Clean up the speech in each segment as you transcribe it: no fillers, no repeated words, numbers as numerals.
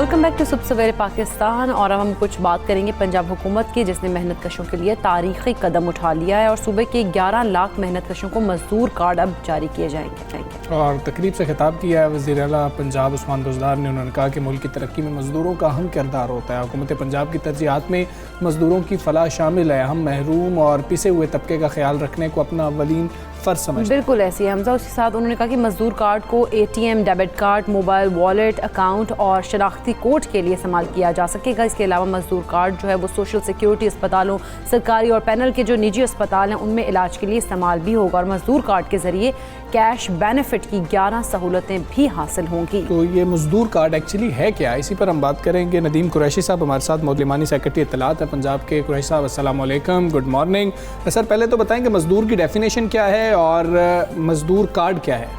Welcome back to सुबह सवेरे पाकिस्तान। और अब हम कुछ बात करेंगे पंजाब हुकूमत की, जिसने मेहनत कशों के लिए तारीखी कदम उठा लिया है और सूबे के 11 लाख मेहनत कशों को मजदूर कार्ड अब जारी किए जाएंगे। और तकरीब से खिताब किया है वज़ीर आला पंजाब उस्मान बुज़दार ने। उन्होंने कहा कि मुल्क की तरक्की में मजदूरों का अहम किरदार होता है। हुकूमत पंजाब की तरजीहात में मजदूरों की फलाह शामिल है। हम महरूम और पिसे हुए तबके का ख्याल रखने को अपना अवलीन फ़र्ज समझते हैं। बिल्कुल ऐसी है हमजा। उसके साथ उन्होंने कहा कि मजदूर कार्ड को ATM, debit card, mobile wallet, account और शनाख्ती कोड के लिए इस्तेमाल किया जा सकेगा। इसके अलावा मजदूर कार्ड जो है वो सोशल सिक्योरिटी अस्पतालों, सरकारी और पैनल के जो निजी अस्पताल हैं उनमें इलाज के लिए इस्तेमाल भी होगा। और मजदूर कार्ड के जरिए कैश बेनिफिट की 11 सहूलतें भी हासिल होंगी। तो ये मजदूर कार्ड एक्चुअली है क्या, इसी पर हम बात करेंगे। नदीम कुरैशी साहब हमारे साथ मौलमानी सेक्रेटरी इत्तलात है पंजाब के। कुरैशी साहब अस्सलाम वालेकुम, गुड मॉर्निंग। सर पहले तो बताएं कि मजदूर की डेफिनेशन क्या है और मजदूर कार्ड क्या है।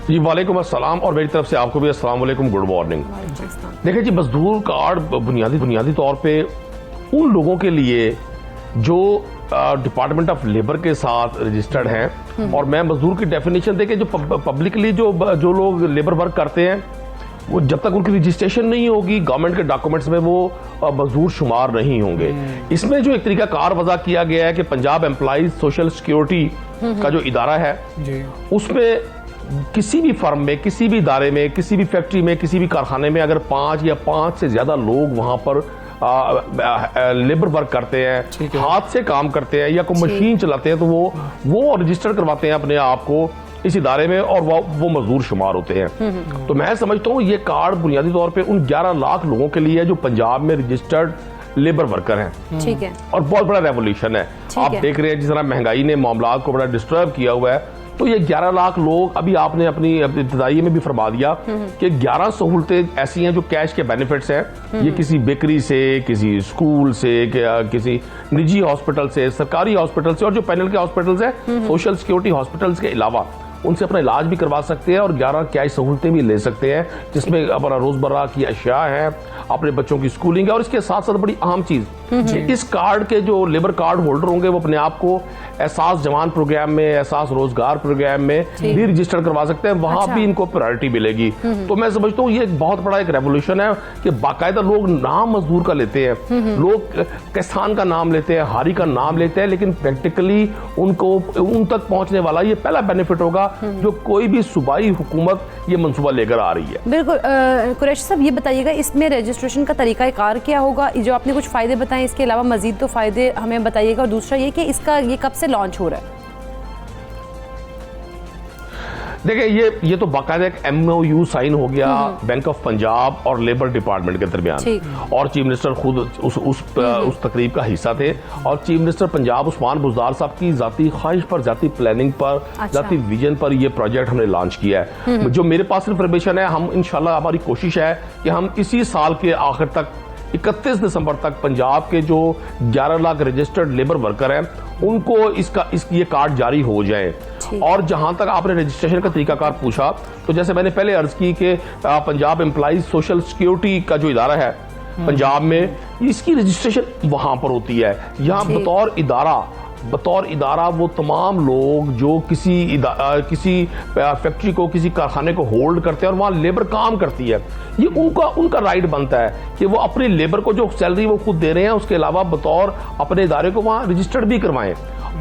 जी वालेकुम अस्सलाम, और मेरी तरफ से आपको भी अस्सलाम वालेकुम, गुड मॉर्निंग। देखिए जी, मजदूर कार्ड बुनियादी तौर पे उन लोगों के लिए जो डिपार्टमेंट ऑफ लेबर के साथ रजिस्टर्ड हैं। और मैं मजदूर की डेफिनेशन देखिए, जो पब्लिकली जो लोग लेबर वर्क करते हैं वो जब तक उनकी रजिस्ट्रेशन नहीं होगी गवर्नमेंट के डॉक्यूमेंट्स में वो मजदूर शुमार नहीं होंगे। इसमें जो एक तरीका कार वजह किया गया है कि पंजाब एम्प्लॉइज सोशल सिक्योरिटी का जो इदारा है जी, उसमें किसी भी फर्म में, किसी भी इदारे में, किसी भी फैक्ट्री में, किसी भी कारखाने में अगर 5 या 5 से ज्यादा लोग वहां पर लेबर वर्क करते हैं, हाथ से काम करते हैं या कोई मशीन चलाते हैं, तो वो रजिस्टर करवाते हैं अपने आप को इस इदारे में और वो मजदूर शुमार होते हैं। तो मैं समझता हूँ ये कार्ड बुनियादी तौर पे उन 11 लाख लोगों के लिए है जो पंजाब में रजिस्टर्ड लेबर वर्कर हैं। ठीक है। और बहुत बड़ा रेवोल्यूशन है। आप देख रहे हैं जिस तरह महंगाई ने मामला को बड़ा डिस्टर्ब किया हुआ है, तो ये 11 लाख लोग, अभी आपने अपनी इब्तिदाई में भी फरमा दिया कि 11 सहूलतें ऐसी हैं जो कैश के बेनिफिट्स हैं। ये किसी बेकरी से, किसी स्कूल से, किसी निजी हॉस्पिटल से, सरकारी हॉस्पिटल से और जो पैनल के हॉस्पिटल्स हैं, सोशल सिक्योरिटी हॉस्पिटल्स के अलावा उनसे अपना इलाज भी करवा सकते हैं और 11 कैश सहूलतें भी ले सकते हैं, जिसमें अपना रोजमर्रा की अशिया है, अपने बच्चों की स्कूलिंग है। और इसके साथ साथ बड़ी अहम चीज, इस कार्ड के जो लेबर कार्ड होल्डर होंगे वो अपने आप को एहसास जवान प्रोग्राम में, एहसास रोजगार प्रोग्राम में भी रजिस्टर करवा सकते हैं। वहां भी इनको प्रायोरिटी मिलेगी। तो मैं समझता हूँ ये एक बहुत बड़ा एक रेवोल्यूशन है कि बाकायदा लोग नाम मजदूर का लेते हैं, लोग किसान का नाम लेते हैं, हारी का नाम लेते हैं, लेकिन प्रैक्टिकली उनको उन तक पहुंचने वाला ये पहला बेनिफिट होगा जो कोई भी सूबाई हुकूमत ये मंसूबा लेकर आ रही है। बिल्कुल। कुरैशी साहब ये बताइएगा, इसमें रजिस्ट्रेशन का तरीका कार क्या होगा? जो आपने कुछ फायदे बताए, इसके अलावा मजीद तो फायदे हमें बताइएगा। और दूसरा ये कि इसका ये कब से लॉन्च हो रहा है? देखिए ये तो बाकायदा एक MOU साइन हो गया बैंक ऑफ पंजाब और लेबर डिपार्टमेंट के दरमियान, और चीफ मिनिस्टर खुद उस तकरीब का हिस्सा थे। और चीफ मिनिस्टर पंजाब उस्मान बुज़दार साहब की जाती ख्वाहिश पर, जाती प्लानिंग पर, जाती विजन पर ये प्रोजेक्ट हमने लॉन्च किया है। जो मेरे पास इन्फॉर्मेशन है, हम इंशाल्लाह, हमारी कोशिश है कि हम इसी साल के आखिर तक 31 दिसंबर तक पंजाब के जो 11 लाख रजिस्टर्ड लेबर वर्कर हैं उनको ये कार्ड जारी हो जाए। और जहां तक आपने रजिस्ट्रेशन का तरीकाकार पूछा, तो जैसे मैंने पहले अर्ज की कि पंजाब एम्प्लॉइज सोशल सिक्योरिटी का जो इदारा है पंजाब में, इसकी रजिस्ट्रेशन वहां पर होती है। यहाँ बतौर इदारा वो तमाम लोग जो किसी फैक्ट्री को, किसी कारखाने को होल्ड करते हैं और वहां लेबर काम करती है, ये उनका राइट बनता है कि वो अपनी लेबर को जो सैलरी वो खुद दे रहे हैं उसके अलावा बतौर अपने इदारे को वहां रजिस्टर्ड भी करवाएं।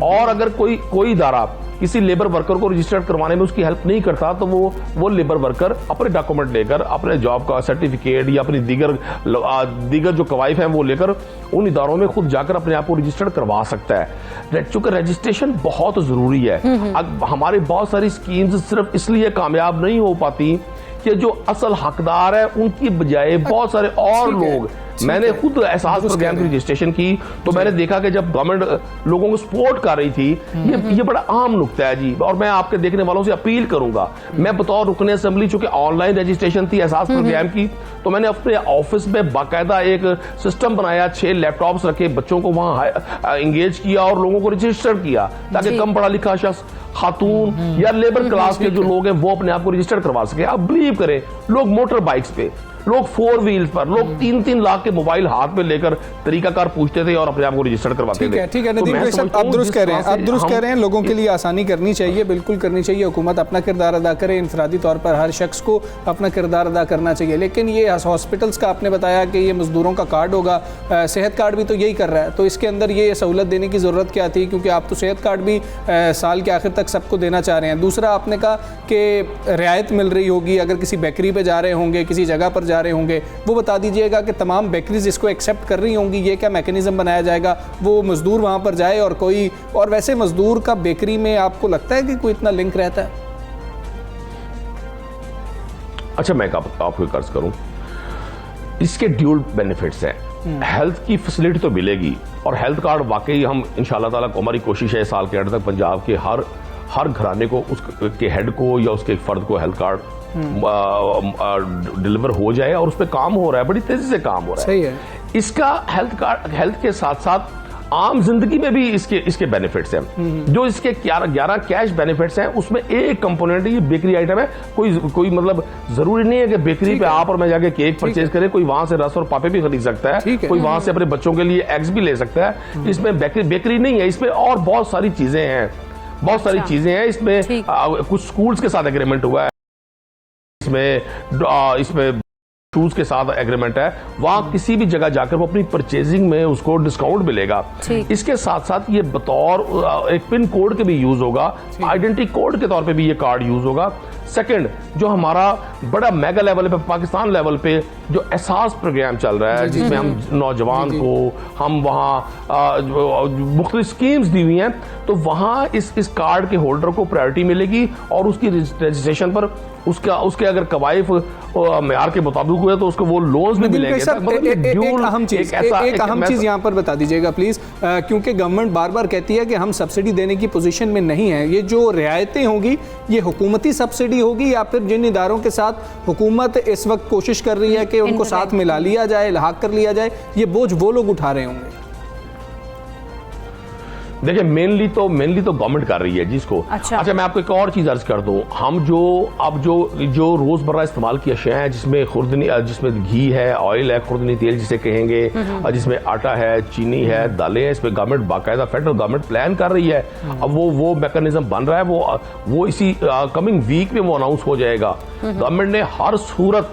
और अगर कोई इदारा किसी लेबर वर्कर को रजिस्टर्ड करवाने में उसकी हेल्प नहीं करता, तो वो लेबर वर्कर अपने डॉक्यूमेंट लेकर, अपने जॉब का सर्टिफिकेट या अपनी दीगर जो कवायद हैं वो लेकर उन इदारों में खुद जाकर अपने आप को रजिस्टर्ड करवा सकता है। चूंकि रजिस्ट्रेशन बहुत जरूरी है। हमारी बहुत सारी स्कीम्स सिर्फ इसलिए कामयाब नहीं हो पाती कि जो असल हकदार है उनकी बजाय बहुत सारे और लोग, मैंने खुद एहसास प्रोग्राम की रजिस्ट्रेशन की तो मैंने देखा कि जब गवर्नमेंट लोगों को सपोर्ट कर रही थी, ये बड़ा आम नुक्ता है जी। और मैं आपके देखने वालों से अपील करूंगा, मैं बतौर रुकने असेंबली, चूंकि ऑनलाइन रजिस्ट्रेशन थी एहसास प्रोग्राम की, तो मैंने अपने ऑफिस में बाकायदा एक सिस्टम बनाया, 6 लैपटॉप्स रखे, बच्चों को वहां एंगेज किया और लोगों को रजिस्टर किया ताकि कम पढ़ा लिखा शख्स, खातून या लेबर क्लास के जो लोग हैं वो अपने आप को रजिस्टर करवा सके। आप बिलीव करें, लोग मोटर बाइक्स पे, लोग 4 व्हील्स पर, लोग 3-3 लाख के मोबाइल हाथ में लेकर तरीकाकार पूछते थे और अपने आप को रजिस्टर करवाते थे। ठीक है नदीम भाई साहब, आप दुरुस्त कह रहे हैं, लोगों के लिए आसानी करनी चाहिए, बिल्कुल करनी चाहिए, हुकूमत अपना किरदार अदा करे, इंफरादी तौर पर हर शख्स को अपना किरदार अदा करना चाहिए। लेकिन ये हॉस्पिटल्स का आपने बताया कि ये मजदूरों का कार्ड होगा, सेहत कार्ड भी तो यही कर रहा है, तो इसके अंदर ये सहूलत देने की ज़रूरत क्या थी, क्योंकि आप तो सेहत कार्ड भी साल के आखिर तक सबको देना चाह रहे हैं। दूसरा आपने कहा कि रियायत मिल रही होगी अगर किसी बेकरी पे जा रहे होंगे, किसी जगह पर जा रहे होंगे, वो बता दीजिएगा कि तमाम बेकरीज इसको एक्सेप्ट कर रही होंगी, ये क्या मैकेनिज्म बनाया जाएगा, वो मजदूर वहाँ पर जाए और कोई, और वैसे मजदूर का बेकरी में आपको लगता है कि कोई इतना लिंक रहता है? अच्छा, मैं आपको कर्ज करूं, इसके ड्यूल बेनिफिट्स हैं। हेल्थ की फैसिलिटी तो मिलेगी, और हेल्थ कार्ड वाकई हम इंशाल्लाह ताला हमारी कोशिश है साल के एंड तक पंजाब के हर घराने को, उसके हेड को या उसके फर्द को हेल्थ कार्ड डिलीवर हो जाए, और उस पर काम हो रहा है, बड़ी तेजी से काम हो रहा है। सही है। इसका हेल्थ के साथ साथ आम जिंदगी में भी इसके बेनिफिट्स हैं। जो इसके 11 कैश बेनिफिट्स हैं, उसमें एक कंपोनेंट ये बेकरी आइटम है। कोई मतलब जरूरी नहीं है कि बेकरी पे आप और मैं जाके केक परचेज करें, कोई वहां से रस और पापे भी खरीद सकता है, कोई वहां से अपने बच्चों के लिए एग्स भी ले सकता है। इसमें बेकरी नहीं है, इसमें और बहुत सारी चीजें हैं, बहुत सारी चीजें हैं। इसमें कुछ स्कूल्स के साथ एग्रीमेंट हुआ है, इसमें शूज के साथ एग्रीमेंट है, वहां किसी भी जगह जाकर वो अपनी परचेजिंग में उसको डिस्काउंट मिलेगा। इसके साथ साथ ये बतौर एक पिन कोड के भी यूज होगा, आइडेंटिटी कोड के तौर पे भी ये कार्ड यूज होगा। सेकंड, जो हमारा बड़ा मेगा लेवल पे, पाकिस्तान लेवल पे जो एहसास प्रोग्राम चल रहा है, जिसमें हम नौजवान को हम वहाँ मुख्तलिफ स्कीम्स दी हुई हैं, तो वहाँ इस कार्ड के होल्डर को प्रायोरिटी मिलेगी, और उसकी रजिस्ट्रेशन पर उसके अगर कवायफ मेयार के मुताबिक हुए तो उसको वो लोन्स भी मिलेंगे। एक अहम चीज यहाँ पर बता दीजिएगा प्लीज, क्योंकि गवर्नमेंट बार बार कहती है कि हम सब्सिडी देने की पोजीशन में नहीं है। ये जो रियायतें होंगी ये हुकूमती सब्सिडी होगी, या फिर जिन इदारों के साथ हुकूमत इस वक्त कोशिश कर रही है कि उनको साथ मिला लिया जाए, लाक कर लिया जाए, ये बोझ वो लोग उठा रहे होंगे? देखिए, मेनली तो गवर्नमेंट कर रही है जिसको। अच्छा, मैं आपको एक और चीज अर्ज कर दूं, हम जो रोजमर्रा इस्तेमाल की अशिया है, जिसमें घी है, ऑयल है, खुर्दनी तेल जिसे कहेंगे, जिसमें आटा है, चीनी है, दालें हैं, इस पे गवर्नमेंट बाकायदा फेडरल गवर्नमेंट प्लान कर रही है। अब वो मैकेनिज्म बन रहा है, वो इसी कमिंग वीक में वो अनाउंस हो जाएगा। गवर्नमेंट ने हर सूरत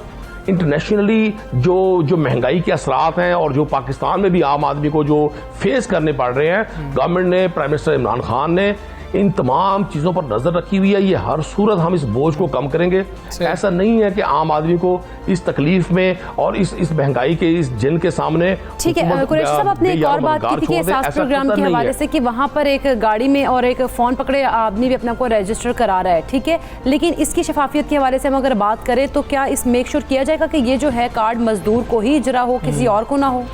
इंटरनेशनली जो महंगाई के असरात हैं, और जो पाकिस्तान में भी आम आदमी को जो फेस करने पड़ रहे हैं, गवर्नमेंट ने, प्राइम मिनिस्टर इमरान खान ने इन तमाम चीज़ों पर नज़र रखी हुई है। ये हर सूरत हम इस बोझ को कम करेंगे। ऐसा नहीं है कि आम आदमी को इस तकलीफ में और इस महंगाई के इस जिन के सामने। ठीक है कुरैशी साहब, आपने एक और बात की थी कि एहसास प्रोग्राम के हवाले से कि वहाँ पर एक गाड़ी में और एक फ़ोन पकड़े आदमी भी अपने को रजिस्टर करा रहा है, ठीक है, लेकिन इसकी शफाफियत के हवाले से हम अगर बात करें तो क्या इस मेक श्योर किया जाएगा कि ये जो है कार्ड मजदूर को ही इजरा हो, किसी और को ना हो?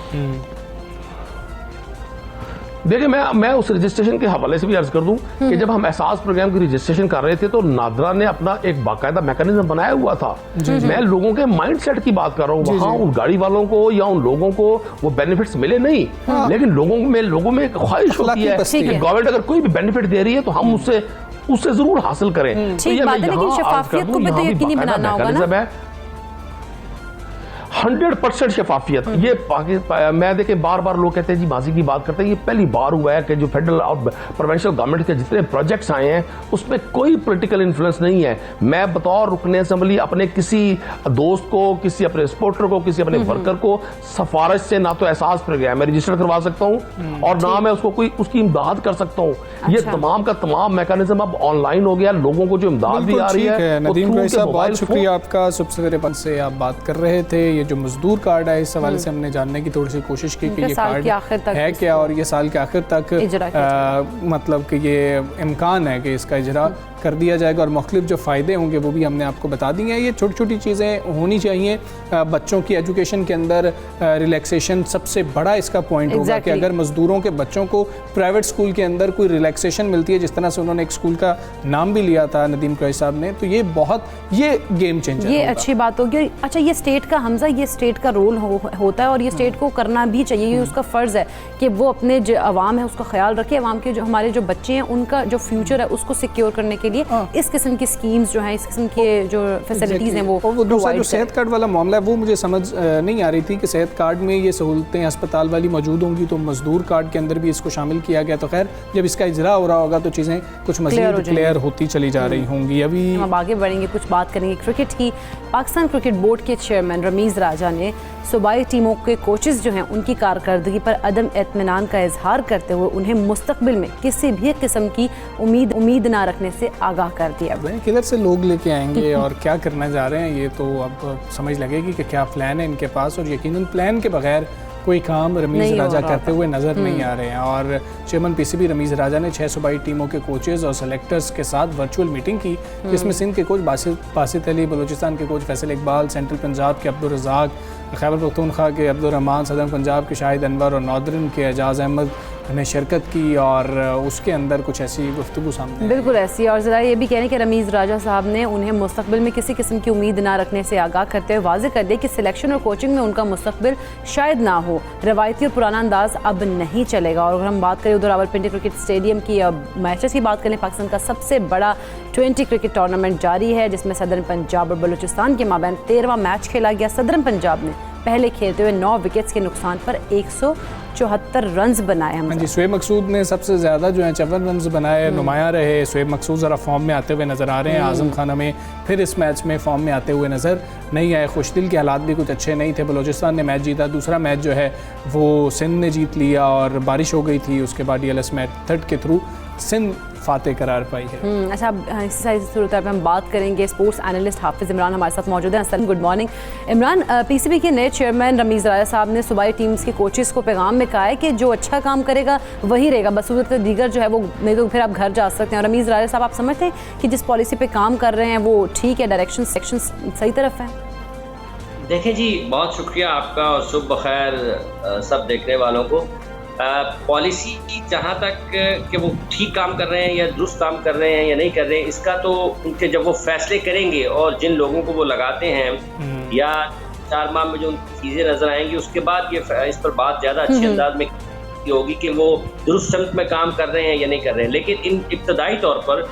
देखिए, मैं उस रजिस्ट्रेशन के हवाले से भी अर्ज कर दूं कि जब हम एहसास प्रोग्राम की रजिस्ट्रेशन कर रहे थे तो नादरा ने अपना एक बाकायदा मैकेनिज्म बनाया हुआ था। मैं लोगों के माइंडसेट की बात कर रहा हूँ, वहाँ उन गाड़ी वालों को या उन लोगों को वो बेनिफिट्स मिले नहीं, लेकिन लोगों में एक ख्वाहिश होती है कि गवर्नमेंट अगर कोई भी बेनिफिट दे रही है तो हम उससे जरूर हासिल करें। तो ये लेकिन शफाफियत को भी तो यकीनी बनाना होगा ना। 100% शफाफियत। ये मैं देखे बार बार लोग कहते हैं जी माजी की बात करते हैं, ये पहली बार हुआ है कि जो फेडरल और प्रोविंशियल गवर्नमेंट के जितने प्रोजेक्ट्स आए हैं उसमें कोई पॉलिटिकल इन्फ्लुएंस नहीं है। मैं बतौर रुकने असेंबली अपने किसी दोस्त को, किसी अपने सपोर्टर को, किसी अपने वर्कर को सिफारिश से ना तो एहसास प्रोग्राम में रजिस्टर करवा सकता हूँ और ना मैं उसको कोई उसकी इमदाद कर सकता हूँ। ये तमाम का तमाम मैकेनिज्म अब ऑनलाइन हो गया, लोगों को जो इमदाद भी आ रही है। नदीम भाई साहब, बहुत शुक्रिया आपका। सबसे से आप बात कर रहे थे, ये जो मजदूर कार्ड है इस हवाले से हमने जानने की थोड़ी सी कोशिश की कि ये कार्ड है क्या और ये साल के आखिर तक मतलब कि ये इम्कान है कि इसका इजरा कर दिया जाएगा और मुख्तलिफ जो फ़ायदे होंगे वो भी हमने आपको बता दी हैं। ये छोटी छोटी चीज़ें होनी चाहिए। बच्चों की एजुकेशन के अंदर रिलैक्सेशन सबसे बड़ा इसका पॉइंट होगा कि अगर मज़दूरों के बच्चों को प्राइवेट स्कूल के अंदर कोई रिलैक्सेशन मिलती है, जिस तरह से उन्होंने एक स्कूल का नाम भी लिया था नदीम कुरैशी साहब ने, तो ये गेम चेंजर, ये अच्छी बात होगी। अच्छा, ये स्टेट का हमजा, ये स्टेट का रोल होता है और ये स्टेट को करना भी चाहिए। ये उसका फ़र्ज़ है कि वो अपने जो अवाम है उसका ख्याल रखे, अवाम के जो हमारे जो बच्चे हैं उनका जो फ्यूचर है उसको सिक्योर करने के के लिए इस किस्म की स्कीम्स जो हैं, इस किस्म के जो फैसिलिटीज़ हैं वो दूसरा जो सेहत कार्ड वाला मामला है वो मुझे समझ नहीं आ रही थी कि सेहत कार्ड में ये सहूलतें अस्पताल वाली मौजूद होंगी तो मजदूर कार्ड के अंदर भी इसको शामिल किया गया। तो खैर जब इसका इजरा हो रहा होगा तो चीज़ें कुछ मज़ीद क्लियर होती चली जा रही होंगी। अभी हम आगे बढ़ेंगे, कुछ बात करेंगे क्रिकेट की। पाकिस्तान क्रिकेट बोर्ड के चेयरमैन रमीज़ राजा ने सूबाई टीमों के कोचेज़ जो हैं उनकी कारकर्दगी पर अदम इत्मीनान का इजहार करते हुए उन्हें मुस्तकबिल में किसी भी किस्म की उम्मीद ना रखने से आगाह कर दिया। किधर से लोग लेके आएंगे और क्या करने जा रहे हैं ये तो अब समझ लगेगी कि क्या प्लान है इनके पास, और यकीनन प्लान के बगैर कोई काम रमीज़ राजा करते हुए नज़र नहीं आ रहे हैं। और चेयरमैन पीसीबी रमीज़ राजा ने 6 सूबाई टीमों के कोचेज़ और सेलेक्टर्स के साथ वर्चुअल मीटिंग की, जिसमें सिंध के कोच बासित अली, बलूचिस्तान के कोच फैसल इकबाल, सेंट्रल पंजाब के अब्दुल रज़ाक, खैबर पख्तूनख्वा के अब्दुल रहमान, सदर्न पंजाब के शाहिद अनवर और नॉर्दर्न के एजाज़ अहमद ने शिरकत की। और उसके अंदर कुछ ऐसी गुफ्तगू सामने बिल्कुल ऐसी, और ज़रा ये भी कहने कि रमीज़ राजा साहब ने उन्हें मुस्तकबिल में किसी किस्म की उम्मीद ना रखने से आगाह करते हुए वाज़ेह कर दिया कि सिलेक्शन और कोचिंग में उनका मुस्तकबिल शायद ना हो, रवायती और पुराना अंदाज अब नहीं चलेगा। और अगर हम बात करें उधर रावलपिंडी क्रिकेट स्टेडियम की मैचेस की बात करें, पाकिस्तान का सबसे बड़ा 20 क्रिकेट टूर्नामेंट जारी है, जिसमें सदर्न पंजाब और बलूचिस्तान के माबैन 13वां मैच खेला गया। सदर्न पंजाब ने पहले खेलते हुए 9 विकेट्स के नुकसान पर 174 रन्स बनाए। हाँ जी, शुएब मकसूद ने सबसे ज़्यादा जो है 54 रन्स बनाए, नुमाया रहे। शुएब मकसूद ज़रा फॉर्म में आते हुए नज़र आ रहे हैं। आज़म खान हमें फिर इस मैच में फॉर्म में आते हुए नज़र नहीं आए। खुशदिल के हालात भी कुछ अच्छे नहीं थे। बलूचिस्तान ने मैच जीता, दूसरा मैच जो है वो सिंध ने जीत लिया और बारिश हो गई थी, उसके बाद DLS मेथड के थ्रू सिंध फातेह करार पाई है। अच्छा, इसी सारी सूरत पर हम बात करेंगे। स्पोर्ट्स एनालिस्ट हाफिज़ इमरान हमारे साथ मौजूद हैं। अस्सलाम, गुड मॉर्निंग इमरान। पीसीबी के नए चेयरमैन रमीज़ राजा साहब ने सूबाई टीम्स के कोचेज़ को पैगाम में कहा है कि जो अच्छा काम करेगा वही रहेगा, बसूरत दीगर जो है वो नहीं तो फिर आप घर जा सकते हैं। और रमीज़ राजा साहब, आप समझते हैं कि जिस पॉलिसी पे काम कर रहे हैं वो ठीक है, डायरेक्शन सेक्शन सही तरफ है? देखें जी, बहुत शुक्रिया आपका और सुबह बखैर सब देखने वालों को। पॉलिसी की जहाँ तक कि वो ठीक काम कर रहे हैं या दुरुस्त काम कर रहे हैं या नहीं कर रहे हैं, इसका तो उनके जब वो फैसले करेंगे और जिन लोगों को वो लगाते हैं या 4 माह में जो उनकी चीज़ें नज़र आएंगी, उसके बाद ये इस पर बात ज़्यादा अच्छे अंदाज में होगी कि वो दुरुस्त समत में काम कर रहे हैं या नहीं कर रहे हैं। लेकिन इन इब्तदाई तौर पर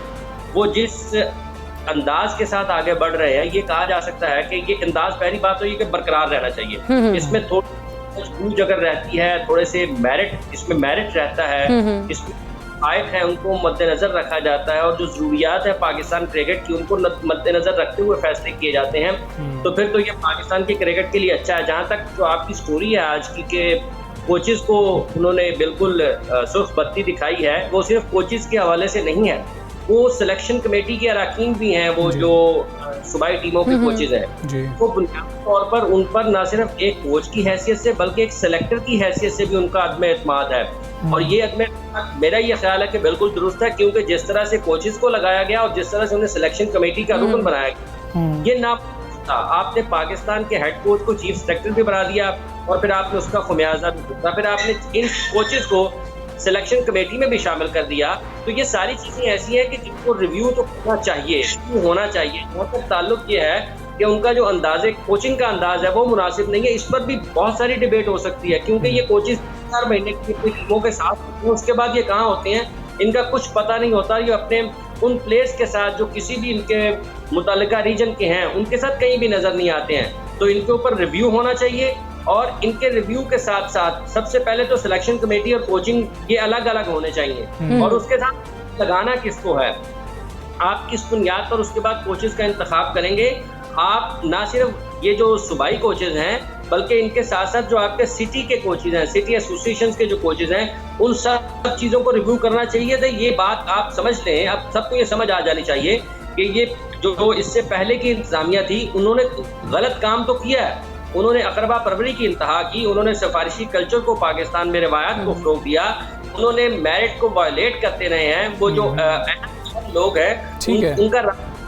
वो जिस अंदाज के साथ आगे बढ़ रहे हैं, ये कहा जा सकता है कि ये अंदाज, पहली बात तो ये कि बरकरार रहना चाहिए। इसमें थोड़ी सूझ अगर रहती है, थोड़े से इसमें मेरिट रहता है, इसमें आयत है, उनको मद्देनजर रखा जाता है और जो ज़रूरियात है पाकिस्तान क्रिकेट की उनको मद्देनजर रखते हुए फैसले किए जाते हैं, तो फिर तो ये पाकिस्तान के क्रिकेट के लिए अच्छा है। जहाँ तक जो आपकी स्टोरी है आज की के कोचेज़ को उन्होंने बिल्कुल सुर्ख बत्ती दिखाई है, वो सिर्फ कोचेज़ के हवाले से नहीं है, वो सिलेक्शन कमेटी के अरकान भी हैं, वो जो सूबाई टीमों के कोचेज़ हैं, तो बुनियादी तौर पर उन पर न सिर्फ एक कोच की हैसियत से बल्कि एक सेलेक्टर की हैसियत से भी उनका अदम एतमाद है। और ये अदम, मेरा ये ख्याल है कि बिल्कुल दुरुस्त है, क्योंकि जिस तरह से कोचेज़ को लगाया गया और जिस तरह से उन्हें सिलेक्शन कमेटी का रुकन बनाया गया, ये ना था। आपने पाकिस्तान के हेड कोच को चीफ सेलेक्टर भी बना दिया और फिर आपने उसका खुमियाजा भी भुगता, फिर आपने इन कोचेज़ को सिलेक्शन कमेटी में भी शामिल कर दिया। तो ये सारी चीज़ें ऐसी हैं कि जिनको रिव्यू तो करना चाहिए, होना चाहिए। वहाँ तक ताल्लुक ये है कि उनका जो अंदाज़े कोचिंग का अंदाज़ है वो मुनासिब नहीं है। इस पर भी बहुत सारी डिबेट हो सकती है, क्योंकि ये कोचेज़ 4 महीने की अपनी टीमों के साथ होते हैं, उसके बाद ये कहाँ होते हैं इनका कुछ पता नहीं होता। ये अपने उन प्लेयर्स के साथ जो किसी भी इनके मुतल्लिका रीजन के हैं उनके साथ कहीं भी नज़र नहीं आते हैं। तो इनके ऊपर रिव्यू होना चाहिए और इनके रिव्यू के साथ साथ सबसे पहले तो सिलेक्शन कमेटी और कोचिंग ये अलग अलग होने चाहिए। और उसके साथ लगाना किसको है, आप किस बुनियाद पर उसके बाद कोचेज़ का इंतखाब करेंगे। आप ना सिर्फ ये जो सूबाई कोचेज़ हैं बल्कि इनके साथ साथ जो आपके सिटी के कोचेज़ हैं, सिटी एसोसिएशन के जो कोचेज़ हैं, उन सब चीज़ों को रिव्यू करना चाहिए। तो ये बात आप समझ लें, अब सबको ये समझ आ जानी चाहिए कि ये जो इससे पहले की इंतजामिया थी उन्होंने गलत काम तो किया है। उन्होंने अकरबा परवरी की इंतहा की, उन्होंने सिफारिशी कल्चर को पाकिस्तान में रिवायात को फ़रोग़ दिया, उन्होंने मेरिट को वायलेट करते रहे हैं। वो जो लोग हैं उनका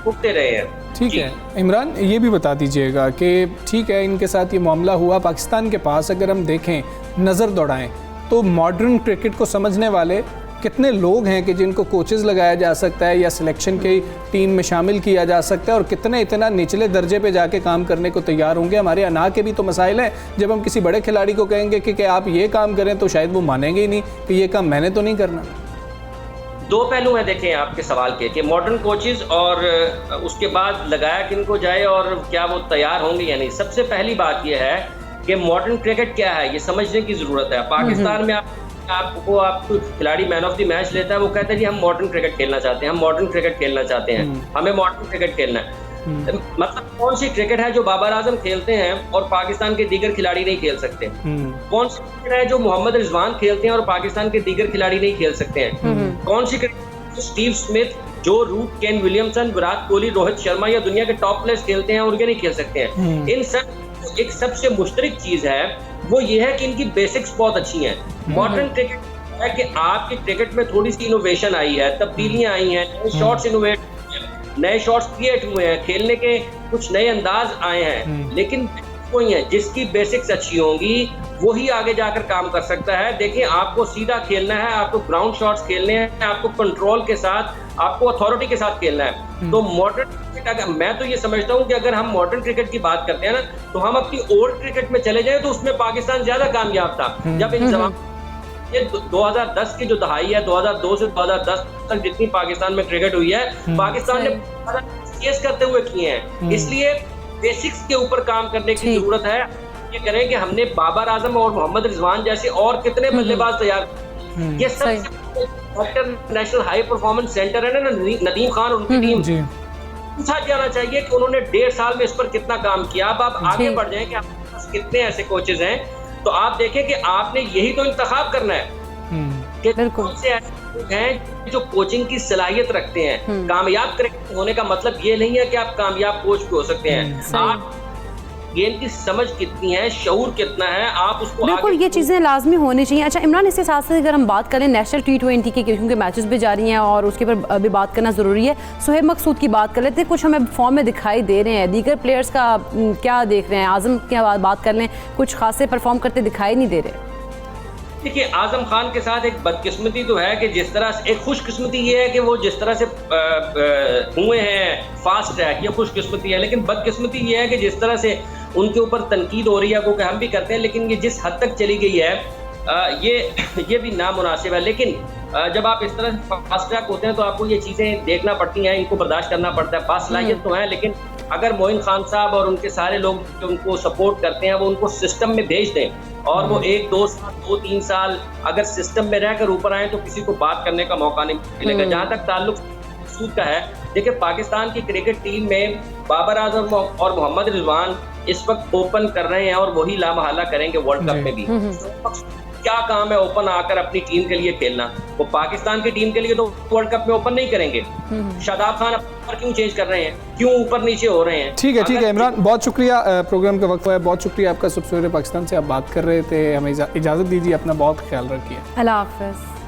भुगते रहे हैं। ठीक है इमरान, ये भी बता दीजिएगा कि ठीक है इनके साथ ये मामला हुआ, पाकिस्तान के पास अगर हम देखें, नज़र दौड़ाएं तो मॉडर्न क्रिकेट को समझने वाले कितने लोग हैं कि जिनको कोचेज़ लगाया जा सकता है या सिलेक्शन की टीम में शामिल किया जा सकता है, और कितने इतना निचले दर्जे पे जाके काम करने को तैयार होंगे। हमारे अना के भी तो मसाइल हैं। जब हम किसी बड़े खिलाड़ी को कहेंगे कि आप ये काम करें तो शायद वो मानेंगे ही नहीं कि ये काम मैंने तो नहीं करना। दो पहलू हैं देखें आपके सवाल के कि मॉडर्न कोचेज और उसके बाद लगाया किनको जाए और क्या वो तैयार होंगे या नहीं। सबसे पहली बात यह है कि मॉडर्न क्रिकेट क्या है ये समझने की जरूरत है। पाकिस्तान में आपको खिलाड़ी मैन ऑफ द मैच लेता है, वो कहता है जी हम मॉडर्न क्रिकेट खेलना चाहते हैं, हम मॉडर्न क्रिकेट खेलना चाहते हैं, हमें मॉडर्न क्रिकेट खेलना है। मतलब कौन सी क्रिकेट है जो बाबर आजम खेलते हैं और पाकिस्तान के दीगर खिलाड़ी नहीं खेल सकते? कौन सी क्रिकेट है जो मोहम्मद रिजवान खेलते हैं और पाकिस्तान के दीगर खिलाड़ी नहीं खेल सकते हैं? कौन सी cricket Steve Smith, Joe Root, Kane Williamson, Virat Kohli, Rohit Sharma या दुनिया के टॉप प्लेयर्स खेलते हैं और ये नहीं खेल सकते हैं? इन सब एक सबसे मुश्तरक चीज है वो ये है कि इनकी बेसिक्स बहुत अच्छी हैं। मॉडर्न क्रिकेट है कि आपकी क्रिकेट में थोड़ी सी इनोवेशन आई है, तब्दीलियां आई हैं, नए शॉट्स इनोवेट, नए शॉट्स क्रिएट हुए हैं, खेलने के कुछ नए अंदाज आए हैं, लेकिन कोई है जिसकी बेसिक्स अच्छी होंगी वही आगे जाकर काम कर सकता है। देखिए आपको सीधा खेलना है, आपको ग्राउंड शॉट्स खेलने हैं, आपको कंट्रोल के साथ, आपको अथॉरिटी के साथ खेलना है। तो मॉडर्न क्रिकेट, अगर मैं तो ये समझता हूँ कि अगर हम मॉडर्न क्रिकेट की बात करते हैं ना, तो हम अपनी ओल्ड क्रिकेट में चले जाए तो उसमें पाकिस्तान ज्यादा कामयाब था। जब इन ये 2010 की जो दहाई है, 2002 से 2010 तक जितनी पाकिस्तान में क्रिकेट हुई है, पाकिस्तान ने केस करते हुए किए हैं। इसलिए बेसिक्स के ऊपर काम करने की जरूरत है। ये करें कि हमने बाबर आजम और मोहम्मद रिजवान जैसे और कितने बल्लेबाज तैयार, ये सब नेशनल हाई परफॉर्मेंस सेंटर है ना, नदीम खान उनकी टीम, पूछा जाना चाहिए कि उन्होंने 1.5 साल में इस पर कितना काम किया। अब आप आगे बढ़ जाएं कि आपके पास कितने ऐसे कोचेज हैं, तो आप देखें कि आपने यही तो इंतखाब करना है कि कौन से ऐसे लोग हैं जो कोचिंग की सलाहियत रखते हैं। कामयाब क्रिकेटर होने का मतलब ये नहीं है कि आप कामयाब कोच भी हो सकते हैं। आप गेम की समझ कितनी है, शऊर कितना है, आप उसको बिल्कुल ये चीज़ें लाजमी होनी चाहिए। अच्छा इमरान, इसके साथ साथ अगर हम बात करें नेशनल T20 के, क्योंकि मैचेस भी जारी हैं और उसके ऊपर भी बात करना ज़रूरी है। सुहेब मकसूद की बात कर लेते हैं, कुछ हमें फॉर्म में दिखाई दे रहे हैं, दीगर प्लेयर्स का क्या देख रहे हैं? आजम की बात कर लें, कुछ खासे परफॉर्म करते दिखाई नहीं दे रहे। देखिए आजम खान के साथ एक बदकिस्मती तो है कि जिस तरह से, एक खुशकिस्मती ये है कि वो जिस तरह से हुए हैं फास्ट ट्रैक, ये खुशकिस्मती है, लेकिन बदकिस्मती ये है कि जिस तरह से उनके ऊपर तनकीद हो रही है, क्योंकि हम भी करते हैं, लेकिन ये जिस हद तक चली गई है ये भी नामुनासिब है। लेकिन जब आप इस तरह से फास्ट ट्रैक होते हैं तो आपको ये चीज़ें देखना पड़ती हैं, इनको बर्दाश्त करना पड़ता है। बासलाहियत तो है, लेकिन अगर मोइन खान साहब और उनके सारे लोग जो उनको सपोर्ट करते हैं वो उनको सिस्टम में भेज दें और वो 1-2 साल 2-3 साल अगर सिस्टम में रहकर ऊपर आए तो किसी को बात करने का मौका नहीं मिलेगा। जहाँ तक ताल्लुक मकसूद का है, देखिए पाकिस्तान की क्रिकेट टीम में बाबर आजम और मोहम्मद रिजवान इस वक्त ओपन कर रहे हैं और वही लामहला करेंगे वर्ल्ड कप में भी। क्या काम है ओपन आकर अपनी टीम के लिए खेलना? वो पाकिस्तान की टीम के लिए तो वर्ल्ड कप में ओपन नहीं करेंगे। शादाब खान पर क्यों चेंज कर रहे हैं, क्यों ऊपर नीचे हो रहे हैं? ठीक है इमरान, बहुत शुक्रिया, प्रोग्राम का वक्त है, बहुत शुक्रिया आपका। सुबह पाकिस्तान से आप बात कर रहे थे, हमें इजाज़त दीजिए, अपना बहुत ख्याल रखिए। अल्लाह हाफ़िज़।